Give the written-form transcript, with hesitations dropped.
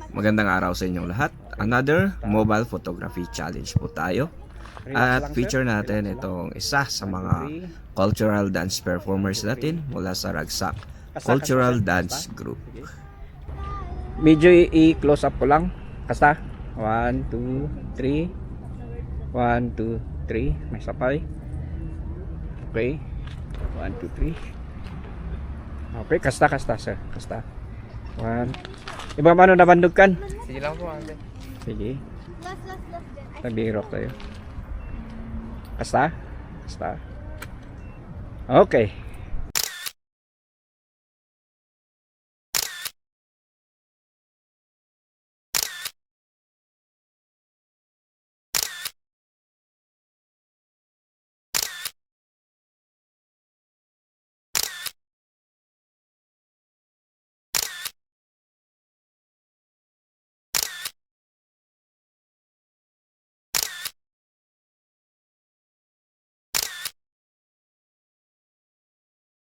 Magandang araw sa inyong lahat. Another mobile photography challenge po tayo. At feature natin itong isa sa mga cultural dance performers natin mula sa Ragsak Cultural Dance Group. Medyo i-close up ko lang. Kasta. 1, 2, 3. 1, 2, 3. May sapay. Okay. 1, 2, 3. Okay, kasta sir. Kasta. 1. Iba paano nabandugkan? Sige lang po, ate. Sige. Nabirok tayo. Kasta? Kasta. Okay.